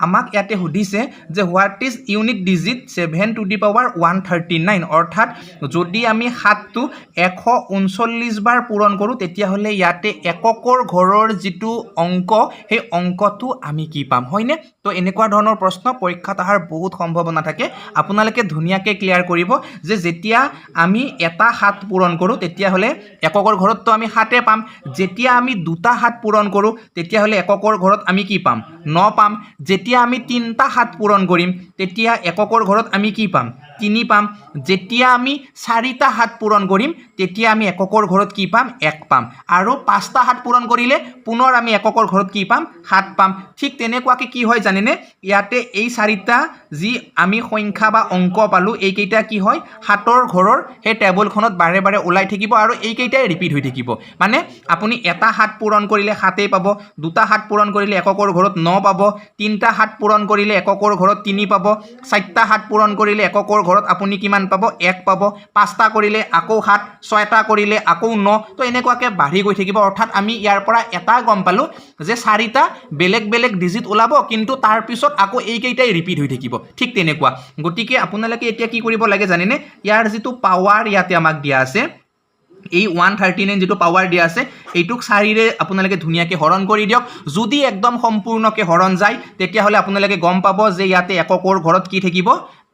আমাক ইয়াতে সুধিছে যে what is unit digit 7 to the power 139 অৰ্থাৎ যদি আমি 7টো 139 বাৰ পূৰণ কৰোঁ তেতিয়াহ'লে ইয়াতে এককৰ ঘৰৰ যিটো অংক সেই অংকটো আমি কি পাম হয়নে তো এনেকুৱা ধৰণৰ প্ৰশ্ন পৰীক্ষাত অহাৰ বহুত সম্ভাৱনা থাকে আপোনালোকে ধুনীয়াকৈ ক্লিয়াৰ কৰিব যে যেতিয়া আমি এটা 7 পূৰণ কৰোঁ তেতিয়াহ'লে এককৰ ঘৰততো আমি 7 পাম যেতিয়া আমি দুটা 7 পূৰণ কৰোঁ তেতিয়াহ'লে এককৰ ঘৰত আমি কি পাম 9 পাম যেতিয়া আমি তিনিটা 7 পূৰণ কৰিম তেতিয়া এককৰ ঘৰত আমি কি পাম 3 পাম যেতিয়া আমি 4টা 7 পূৰণ কৰিম তেতিয়া আমি এককৰ ঘৰত কি পাম 1 পাম আৰু 5টা 7 পূৰণ কৰিলে পুনৰ আমি এককৰ ঘৰত কি পাম 7 পাম ঠিক তেনেকুৱাকৈ কি হয় জানেনে ইয়াতে এই 4টা যি আমি সংখ্যা বা অংক পালোঁ এইকেইটা কি হয় 7ৰ ঘৰৰ সেই টেবুলখনত বাৰে বাৰে ওলাই থাকিব আৰু এইকেইটাই ৰিপিট হৈ থাকিব মানে আপুনি এটা 7 পূৰণ কৰিলে 7 পাব দুটা 7 পূৰণ কৰিলে এককৰ ঘৰত 9 পাব তিনিটা 7 পূৰণ কৰিলে এককৰ ঘৰত 3 পাব 4টা 7 পূৰণ কৰিলে এককৰ ঘৰত আপুনি কিমান পাব 1 পাব 5টা কৰিলে আকৌ 7 6টা কৰিলে আকৌ 9 তো এনেকুৱাকৈ বাঢ়ি গৈ থাকিব অৰ্থাৎ আমি ইয়াৰ পৰা এটা গম পালোঁ যে 4টা বেলেগ বেলেগ ডিজিট ওলাব কিন্তু তাৰ পিছত আকৌ এইকেইটাই ৰিপিট হৈ থাকিব ঠিক তেনেকুৱা গতিকে আপোনালোকে এতিয়া কি কৰিব লাগে জানেনে ইয়াৰ যিটো পাৱাৰ ইয়াতে আমাক দিয়া আছে এই 139 যেটো পাৱাৰ দিয়া আছে এইটোক 4ৰে আপোনালোকে ধুনীয়াকৈ হৰণ কৰি দিয়ক যদি একদম সম্পূৰ্ণকৈ হৰণ যায় তেতিয়াহ'লে আপোনালোকে গম পাব যে ইয়াতে এককৰ ঘৰত কি থাকিব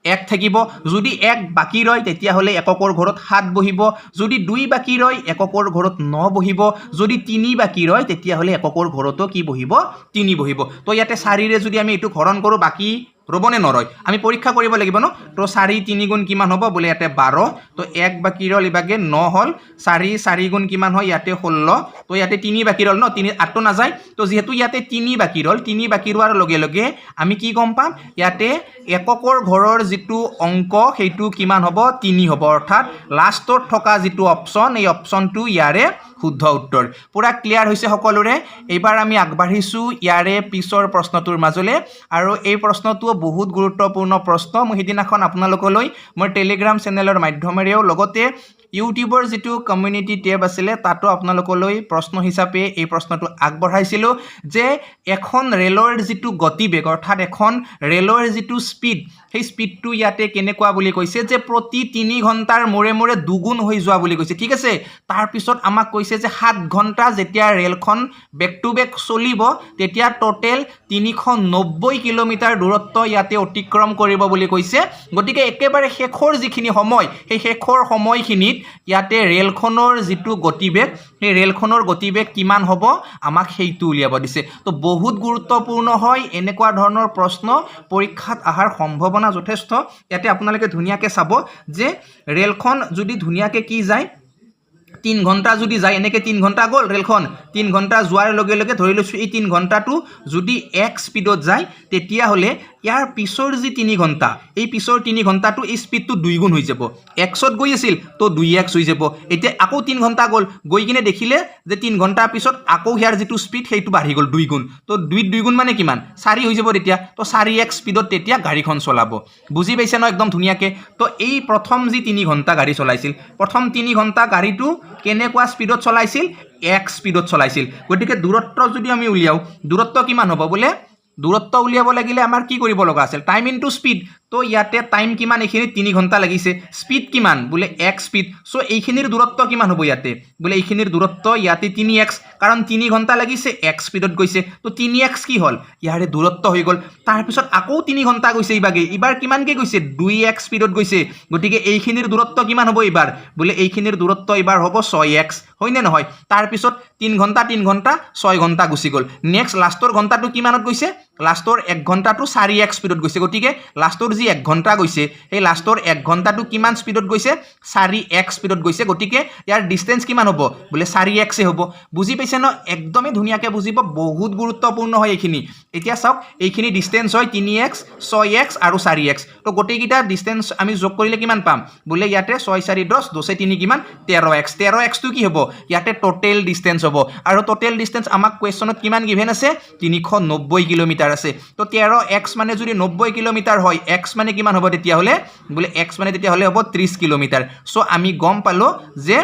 1 থাকিব যদি 1 বাকি ৰয় তেতিয়াহ'লে এককৰ ঘৰত 7 বহিব যদি 2 বাকি ৰয় এককৰ ঘৰত 9 বহিব যদি 3 বাকি ৰয় তেতিয়াহ'লে এককৰ ঘৰতো কি বহিব 3 বহিব তো ইয়াতে 4ৰে যদি আমি এইটো হৰণ কৰোঁ বাকি ৰবনে নৰয় আমি পৰীক্ষা কৰিব লাগিব ন তো 4 3 গুণ কিমান হ'ব বোলে ইয়াতে 12 তো 1 বাকি ৰল ইবাগে 9 হ'ল 4 গুণ কিমান হয় ইয়াতে 16 তো ইয়াতে 3 বাকি ৰল ন 3 8টো নাযায় তো যেহেতু ইয়াতে 3 বাকি ৰল 3 বাকি ৰোৱাৰ লগে লগে আমি কি গম পাম ইয়াতে এককৰ ঘৰৰ যিটো অংক সেইটো কিমান হ'ব 3 হ'ব অৰ্থাৎ লাষ্টত থকা যিটো অপচন এই অপচনটো ইয়াৰে শুদ্ধ উত্তৰ পুৰা ক্লিয়াৰ হৈছে সকলোৰে এইবাৰ আমি আগবাঢ়িছোঁ ইয়াৰে পিছৰ প্ৰশ্নটোৰ মাজলৈ আৰু এই প্ৰশ্নটো বহুত গুৰুত্বপূৰ্ণ প্ৰশ্ন মই সিদিনাখন আপোনালোকলৈ মই টেলিগ্ৰাম চেনেলৰ মাধ্যমেৰেও লগতে ইউটিউবৰ যিটো কমিউনিটি টেব আছিলে তাতো আপোনালোকলৈ প্ৰশ্ন হিচাপে এই প্ৰশ্নটো আগবঢ়াইছিলোঁ যে এখন ৰেলৰ যিটো গতিবেগ অৰ্থাৎ এখন ৰেলৰ যিটো স্পীড সেই স্পীডটো ইয়াতে কেনেকুৱা বুলি কৈছে যে প্ৰতি 3 ঘণ্টাৰ মূৰে মূৰে দুগুণ হৈ যোৱা বুলি কৈছে ঠিক আছে তাৰপিছত আমাক কৈছে যে 7 ঘণ্টা যেতিয়া ৰেলখন বেক টু বেক চলিব তেতিয়া টোটেল 390 কিলোমিটাৰ দূৰত্ব ইয়াতে অতিক্ৰম কৰিব বুলি কৈছে গতিকে একেবাৰে শেষৰ যিখিনি সময় সেই শেষৰ সময়খিনিত ইয়াতে ৰেলখনৰ যিটো গতিবেগ সেই ৰেলখনৰ গতিবেগ কিমান হ'ব আমাক সেইটো উলিয়াব দিছে তো বহুত গুৰুত্বপূৰ্ণ হয় এনেকুৱা ধৰণৰ প্ৰশ্ন পৰীক্ষাত অহাৰ সম্ভাৱনা যথেষ্ট ইয়াতে আপোনালোকে ধুনীয়াকৈ চাব যে ৰেলখন যদি ধুনীয়াকৈ কি যায় 3 ঘণ্টা যদি যায় এনেকৈ 3 ঘণ্টা গ'ল ৰেলখন 3 ঘণ্টা যোৱাৰ লগে লগে ধৰি লৈছোঁ এই 3 ঘণ্টাটো যদি 1 স্পীডত যায় তেতিয়াহ'লে ইয়াৰ পিছৰ যি 3 ঘণ্টা এই পিছৰ 3 ঘণ্টাটো এই স্পীডটো 2 গুণ হৈ যাব 100ত গৈ আছিল তো 2x হৈ যাব এতিয়া আকৌ 3 ঘণ্টা গ'ল গৈ কিনে দেখিলে যে 3 ঘণ্টাৰ পিছত আকৌ ইয়াৰ যিটো স্পীড সেইটো বাঢ়ি গ'ল 2 গুণ তো 2 গুণ মানে কিমান 4 হৈ যাব তেতিয়া তো 4x স্পীডত তেতিয়া গাড়ীখন চলাব বুজি পাইছে ন একদম ধুনীয়াকৈ তো এই প্ৰথম যি 3 ঘণ্টা গাড়ী চলাইছিল প্ৰথম 3 ঘণ্টা গাড়ীটো কেনেকুৱা স্পীডত চলাইছিল 1 স্পীডত চলাইছিল গতিকে দূৰত্ব যদি আমি উলিয়াও দূৰত্ব কিমান হ'ব বোলে দূৰত্ব উলিয়াব লাগিলে আমাৰ কি কৰিব লগা আছিল টাইম ইনটু স্পীড তো ইয়াতে টাইম কিমান এইখিনি 3 ঘণ্টা লাগিছে স্পীড কিমান বোলে x স্পীড সো এইখিনিৰ দূৰত্ব কিমান হ'ব ইয়াতে বোলে এইখিনিৰ দূৰত্ব ইয়াতে 3x কাৰণ 3 ঘণ্টা লাগিছে x স্পীডত গৈছে তো 3x কি হ'ল ইয়াৰে দূৰত্ব হৈ গ'ল তাৰ পিছত আকৌ 3 ঘণ্টা গৈছে ইবাৰ কিমানকে গৈছে 2x স্পীডত গৈছে গতিকে এইখিনিৰ দূৰত্ব কিমান হ'ব এবাৰ বোলে এইখিনিৰ দূৰত্ব এবাৰ হ'ব 6x হয় নে নহয় তাৰ পিছত 3 ঘণ্টা 6 ঘণ্টা গুচি গ'ল নেক্সট লাষ্টৰ ঘণ্টাটো কিমানত গৈছে লাষ্টৰ 1 ঘণ্টাটো 4x স্পীডত গৈছে গতিকে লাষ্টৰ যি 1 ঘণ্টা গৈছে এই লাষ্টৰ 1 ঘণ্টাটো কিমান স্পীডত গৈছে 4x স্পীডত গৈছে গতিকে ইয়াৰ ডিসটেন্স কিমান হ'ব বোলে 4x এ হ'ব বুজি পাইছে ন একদমই ধুনিয়াকে বুজিব বহুত গুৰুত্বপূৰ্ণ হয় এইখিনি এতিয়া চাওক এইখিনি ডিসটেন্স হয় 3x 6x আৰু 4x তো গোটেইকিটা ডিসটেন্স আমি যোগ কৰিলে কিমান পাম বোলে ইয়াতে 6 4 10 2 3 কিমান 13x টো কি হ'ব ইয়াতে টোটাল ডিসটেন্স হ'ব আৰু টোটাল ডিসটেন্স আমাক কোৱেশ্চনত কিমান গিভেন আছে 390 কিলোমিটাৰ আছে তো 13x মানে যদি 90 কিলোমিটাৰ হয় x মানে কিমান হ'ব তেতিয়া হলে বোলে x মানে তেতিয়া হলে হ'ব 30 কিলোমিটাৰ সো আমি গম পালো যে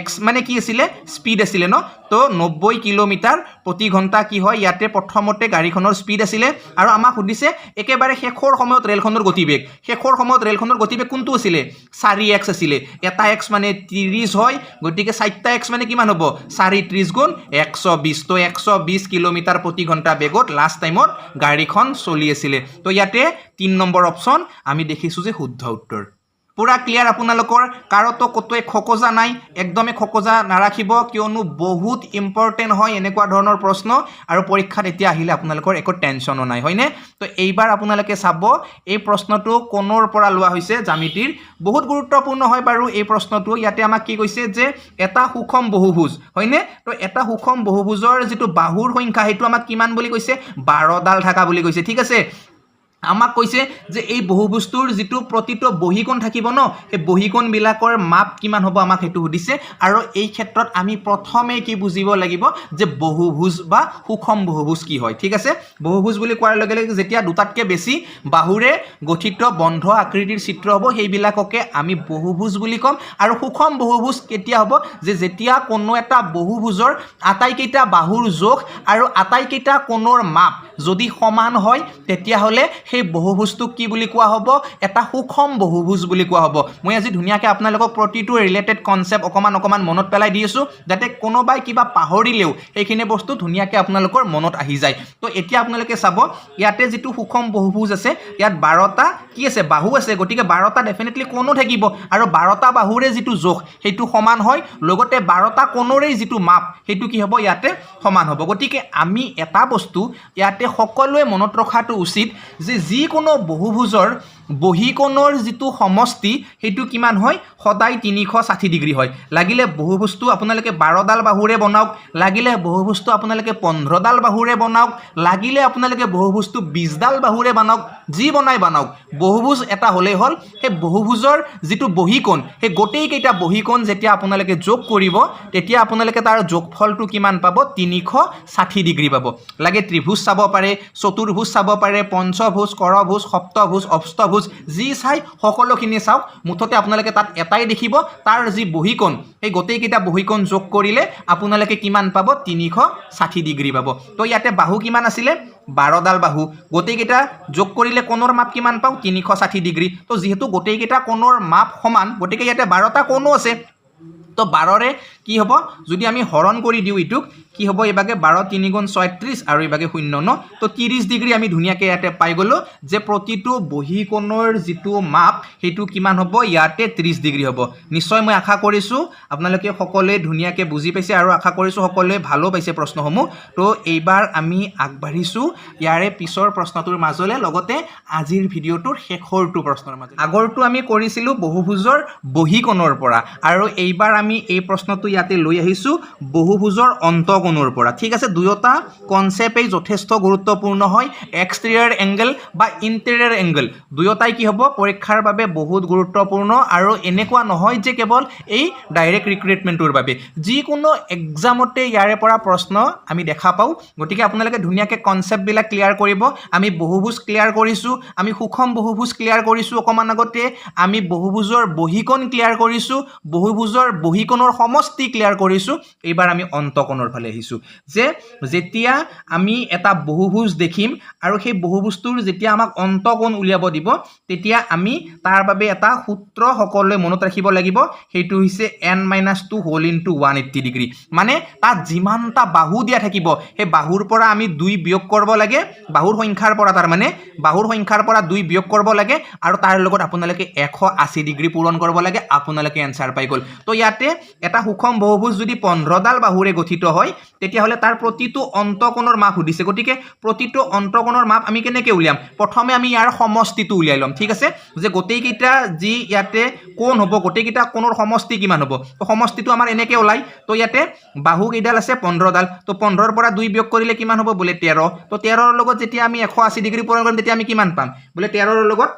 x মানে কি আছিল স্পীড আছিল ন তো 90 কিলোমিটাৰ প্ৰতি ঘণ্টা কি হয় ইয়াতে প্ৰথমতে গাড়ীখনৰ স্পীড আছিল আৰু আমাক সুধিছে একেবাৰে শেষৰ সময়ত ৰেলখনৰ গতিবেগ কোনটো আছিল 4x আছিল এটা x মানে 30 হয় গতিকে 4টা x মানে কিমান হ'ব 4 30 গুণ 120 তো 120 কিলোমিটাৰ প্ৰতি ঘণ্টা বেগত লাষ্ট টাইমত গাড়ীখন চলি আছিল তো ইয়াতে 3 নম্বৰ অপচন আমি দেখিছো যে শুদ্ধ উত্তৰ পুৰা ক্লিয়াৰ আপোনালোকৰ কাৰতো কতোৱে খকজা নাই একদমে খকজা নাৰাখিব কিয়নো বহুত ইম্পৰ্টেন্ট হয় এনেকুৱা ধৰণৰ প্ৰশ্ন আৰু পৰীক্ষাত এতিয়া আহিলে আপোনালোকৰ একো টেনচনো নাই হয়নে তো এইবাৰ আপোনালোকে চাব এই প্ৰশ্নটো কোনৰ পৰা লোৱা হৈছে জ্যামিতিৰ বহুত গুৰুত্বপূৰ্ণ হয় বাৰু এই প্ৰশ্নটো ইয়াতে আমাক কি কৈছে যে এটা সুষম বহুভুজ হয়নে তো এটা সুষম বহুভুজৰ যেটো বাহুৰ সংখ্যা হেতু আমাক কিমান বুলি কৈছে 12 ডাল থাকা বুলি কৈছে ঠিক আছে আমাক কৈছে যে এই বহুভুজটোৰ যেটো প্ৰতিটো বহিকোণ থাকিব ন এই বহিকোণ বিলাকৰ মাপ কিমান হ'ব আমাক হেতু সুধিছে আৰু এই ক্ষেত্ৰত আমি প্ৰথমে কি বুজিব লাগিব যে বহুভুজ বা সুষম বহুভুজ কি হয় ঠিক আছে বহুভুজ বুলি কোৱাৰ লগে লগে যেতিয়া দুটাতকে বেছি বাহুৰে গঠিত বন্ধ আকৃতিৰ চিত্ৰ হ'ব সেই বিলাককে আমি বহুভুজ বুলি কম আৰু সুষম বহুভুজ কেতিয়া হ'ব যে যেতিয়া কোনো এটা বহুভুজৰ আটাইকেইটা বাহুৰ যোগ আৰু আটাইকেইটা কোণৰ মাপ যদি সমান হয় তেতিয়া হলে সেই বহুভুজটোক কি বুলি কোৱা হ'ব এটা সুষম বহুভুজ বুলি কোৱা হ'ব মই আজি ধুনিয়াকে আপোনালোকক প্ৰতিটো ৰিলেটেড কনসেপ্ট অকমান মনত পেলাই দিছো যাতে কোনোবাই কিবা পাহৰিলেও এইখিনি বস্তু ধুনিয়াকে আপোনালোকৰ মনত আহি যায় তো এতিয়া আপোনালোকে চাব ইয়াতে যেটো সুষম বহুভুজ আছে ইয়াত 12টা কি আছে বাহু আছে গতিকে 12টা ডেফিনেটলি কোণো থাকিব আৰু 12টা বাহুৰে যেটো যোগ হেতু সমান হয় লগতে 12টা কোণৰে যেটো মাপ হেতু কি হ'ব ইয়াতে সমান হ'ব গতিকে আমি এটা বস্তু ইয়াতে সকলোৱে মনত ৰখাটো উচিত যে যি কোনো বহুভুজৰ বহিকোণৰ যেটো সমষ্টি হেতু কিমান হয় সদায় 360 ডিগ্ৰী হয় লাগিলে বহুভুজটো আপোনালোকে 12 ডাল বাহুৰে বনাওক লাগিলে বহুভুজটো আপোনালোকে 15 ডাল বাহুৰে বনাওক লাগিলে আপোনালোকে বহুভুজটো 20 ডাল বাহুৰে বনাওক যি বনাওক বহুভুজ এটা হলে হল সেই বহুভুজৰ যেটো বহিকোণ সেই গোটেই কেইটা বহিকোণ যেতিয়া আপোনালোকে যোগ কৰিব তেতিয়া আপোনালোকে তাৰ যোগফলটো কিমান পাব 360 ডিগ্ৰী পাব লাগে ত্ৰিভুজ চাব পাৰে চতুৰ্ভুজ চাব পাৰে পঞ্চভুজ কৰভুজ সপ্তভুজ অষ্টভুজ যি চাই সকলোখিনি চাওক মুঠতে আপোনালোকে তাত এটাই দেখিব তাৰ যি বহিকোণ এই গোটেই কেইটা বহিকোণ যোগ কৰিলে আপোনালোকে কিমান পাব 360 ডিগ্ৰী পাব তো ইয়াতে বাহু কিমান আছিল 12 ডাল বাহু গোটেই কেইটা যোগ কৰিলে কোণৰ মাপ কিমান পাও 360 ডিগ্ৰী তো যেহেতু গোটেই কেইটা কোণৰ মাপ সমান গতিকে ইয়াতে 12টা কোণো আছে তো 12ৰে কি হ'ব যদি আমি হৰণ কৰি দিও ইটুক কি হ'ব এবাগে 12 3 গুণ 36 আৰু এবাগে 0 ন তো 30 ডিগ্ৰী আমি ধুনিয়াকে ইয়াতে পাই গলো যে প্ৰতিটো বহিকোণৰ যেটো মাপ হেতু কিমান হ'ব ইয়াতে 30 ডিগ্ৰী হ'ব নিশ্চয় মই আশা কৰিছো আপোনালোকে সকলোৱে ধুনিয়াকে বুজি পাইছে আৰু আশা কৰিছো সকলোৱে ভালো পাইছে প্ৰশ্নসমূহ তো এইবাৰ আমি আগবাঢ়িছো ইয়াৰে পিছৰ প্ৰশ্নটোৰ মাজলে লগতে আজিৰ ভিডিওটোৰ শেষৰটো প্ৰশ্নৰ মাজলে আগৰটো আমি কৰিছিলো বহুভুজৰ বহিকোণৰ পৰা আৰু এইবাৰ আমি এই প্ৰশ্নটো ইয়াতে লৈ আহিছো বহুভুজৰ অন্তকোণৰ পৰা ঠিক আছে দুয়োটা কনসেপ্টই যথেষ্ট গুৰুত্বপূৰ্ণ হয় এক্সটেৰিয়ৰ এংগল বা ইন্টেৰিয়ৰ এংগল দুয়োটাই কি হ'ব পৰীক্ষাৰ বাবে বহুত গুৰুত্বপূৰ্ণ আৰু এনেকুৱা নহয় যে কেৱল এই ডাইৰেক্ট ৰিক্ৰুটমেন্টৰ বাবে যিকোনো এক্সামতে ইয়াৰে পৰা প্ৰশ্ন আমি দেখা পাও গতিকে আপোনালোকে ধুনিয়াকে কনসেপ্ট বিলাক ক্লিয়াৰ কৰিব আমি বহুভুজ ক্লিয়াৰ কৰিছো আমি সুষম বহুভুজ ক্লিয়াৰ কৰিছো অকমান আগতে আমি বহুভুজৰ বহিকোণ ক্লিয়াৰ কৰিছো বহুভুজৰ বহীকোণৰ সমষ্টি ক্লিয়াৰ কৰিছোঁ এইবাৰ আমি অন্তকোণৰ ফালে আহিছোঁ যে যেতিয়া আমি এটা বহুভুজ দেখিম আৰু সেই বহুভুজটোৰ যেতিয়া আমাক অন্তকোণ উলিয়াব দিব তেতিয়া আমি তাৰ বাবে এটা সূত্ৰ সকলোৱে মনত ৰাখিব লাগিব সেইটো হৈছে n-2 হোল ইনটু 180 ডিগ্ৰী মানে তাত যিমানটা বাহু দিয়া থাকিব সেই বাহুৰ পৰা আমি 2 বিয়োগ কৰিব লাগে বাহুৰ সংখ্যাৰ পৰা তাৰ মানে বাহুৰ সংখ্যাৰ পৰা 2 বিয়োগ কৰিব লাগে আৰু তাৰ লগত আপোনালোকে 180 ডিগ্ৰী পূৰণ কৰিব লাগে আপোনালোকে এনসাৰ পাই গল তো ইয়াতে এটা সুষম বহুভুজ যদি 15 ডাল বাহুৰে গঠিত হয় তেতিয়া হলে তাৰ প্ৰতিটো অন্তকোণৰ মাপ সুধিছে গতিকে প্ৰতিটো অন্তকোণৰ মাপ আমি কেনেকৈ উলিয়াম প্ৰথমে আমি ইয়াৰ সমষ্টিটো উলিয়াই লম ঠিক আছে যে গোটেই কিটা যি ইয়াতে কোণ হ'ব গোটেই কিটা কোণৰ সমষ্টি কিমান হ'ব তো সমষ্টিটো আমাৰ এনেকৈ ওলাই তো ইয়াতে বাহু কেইডাল আছে 15 ডাল তো 15 ৰ পৰা 2 বিয়োগ কৰিলে কিমান হ'ব বোলে 13 তো 13 ৰ লগত যেতিয়া আমি 180 ডিগ্ৰী পূৰণ কৰিম তেতিয়া আমি কিমান পাম বোলে 13 ৰ লগত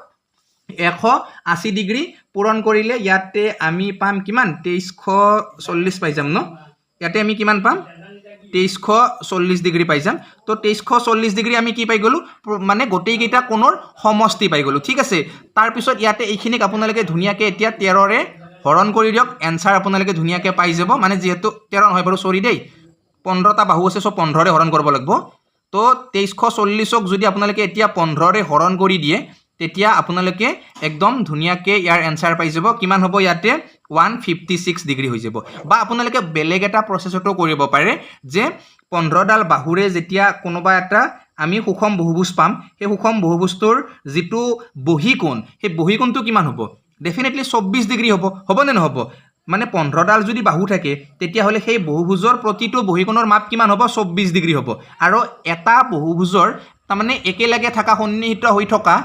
180 ডিগ্ৰী পূৰণ কৰিলে ইয়াতে আমি পাম কিমান 2340 পাই যাম ন ইয়াতে আমি কিমান পাম 2340 ডিগ্ৰী পাই যাম তো 2340 ডিগ্ৰী আমি কি পাই গলো মানে গোটেই কেইটা কোণৰ সমষ্টি পাই গলো ঠিক আছে তাৰ পিছত ইয়াতে এইখিনিক আপোনালোকে ধুনিয়াকে এতিয়া 13 ৰে হৰণ কৰি দিয়ক এনসাৰ আপোনালোকে ধুনিয়াকে পাই যাব মানে যেহেতু 13 নহয় বাৰু সৰি দেই 15টা বাহু আছে সো 15 ৰে হৰণ কৰিব লাগিব তো 2340ক যদি আপোনালোকে এতিয়া 15 ৰে হৰণ কৰি দিয়ে তেতিয়া আপোনালোকে একদম ধুনিয়াকে ইয়াৰ এনসাৰ পাই যাব কিমান হ'ব ইয়াতে 156 ডিগ্ৰী হৈ যাব বা আপোনালোকে বেলেগ এটা প্ৰসেছটো কৰিব পাৰে যে 15 ডাল বাহুৰে যেতিয়া কোনোবা এটা আমি সুষম বহুভুজ পাম সেই সুষম বহুভুজটোৰ যেটো বহীকোণ সেই বহীকোণটো কিমান হ'ব ডেফিনেটলি 24 ডিগ্ৰী হ'ব নে নহ'ব মানে 15 ডাল যদি বাহু থাকে তেতিয়া হলে সেই বহুভুজৰ প্ৰতিটো বহীকোণৰ মাপ কিমান হ'ব 24 ডিগ্ৰী হ'ব আৰু এটা বহুভুজৰ তাৰ মানে একেলগে থকা সন্নিহিত হৈ থকা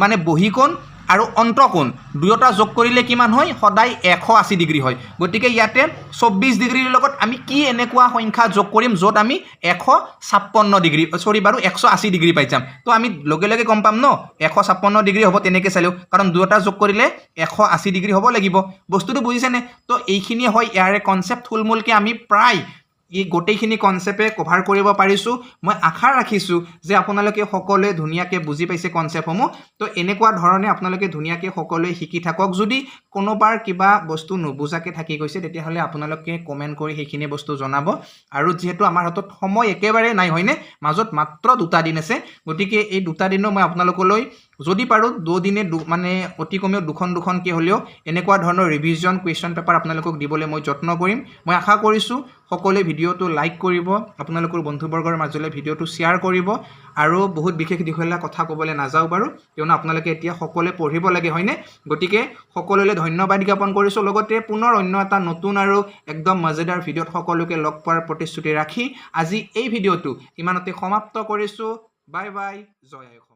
মানে বহীকোণ আৰু অন্তকোণ দুয়োটা যোগ কৰিলে কিমান হয় সদায় 180 ডিগ্ৰী হয় গতিকে ইয়াতে 24 ডিগ্ৰীৰ লগত আমি কি এনেকুৱা সংখ্যা যোগ কৰিম যত আমি 156 ডিগ্ৰী সৰি বাৰু 180 ডিগ্ৰী পাই যাম তো আমি লগে লগে গম পাম ন 156 ডিগ্ৰী হ'ব তেনেকৈ চালেও কাৰণ দুয়োটা যোগ কৰিলে 180 ডিগ্ৰী হ'ব লাগিব বস্তুটো বুজিছেনে তো এইখিনি হয় ইয়াৰে কনসেপ্ট থুলমূলকে আমি প্ৰায় এই গোটেইখিনি কনসেপ্টে কভাৰ কৰিব পাৰিছো মই আশা ৰাখিছো যে আপোনালোকে সকলোৱে ধুনিয়াকে বুজি পাইছে কনসেপ্টসমূহ তো এনেকুৱা ধৰণে আপোনালোকে ধুনিয়াকে সকলোৱে শিকি থাকক যদি কোনোবাৰ কিবা বস্তু নুবুজাকে থাকি গৈছে তেতিয়া হলে আপোনালোকে কমেন্ট কৰি সেইখিনি বস্তু জনাব আৰু যেহেতু আমাৰ হাতত সময় একেবাৰে নাই হয়নে মাজত মাত্ৰ দুটা দিন আছে গতিকে এই দুটা দিনো মই আপোনালোকলৈ যদি পাৰো দুদিনে মানে অতি কমেও দুখন কি হলেও এনেকুৱা ধৰণৰ ৰিভিজন কোৱেশ্চন পেপাৰ আপোনালোকক দিবলৈ মই যত্ন কৰিম মই আশা কৰিছো সকলোৱে ভিডিওটো লাইক কৰিব আপোনালোকৰ বন্ধুবৰ্গৰ মাজলৈ ভিডিওটো শেয়াৰ কৰিব আৰু বহুত বিশেষ দিখলা কথা ক'বলৈ নাযাও বাৰু কিয়নো আপোনালোকে এতিয়া সকলোৱে পঢ়িব লাগে হয়নে গতিকে সকলোলৈ ধন্যবাদ জ্ঞাপন কৰিছো লগতে পুনৰ অন্য এটা নতুন আৰু একদম মজাদাৰ ভিডিওত সকলোকে লগ পোৱাৰ প্ৰতিশ্ৰুতি ৰাখি আজি এই ভিডিওটো ইমানতে সমাপ্ত কৰিছো বাই বাই জয় আই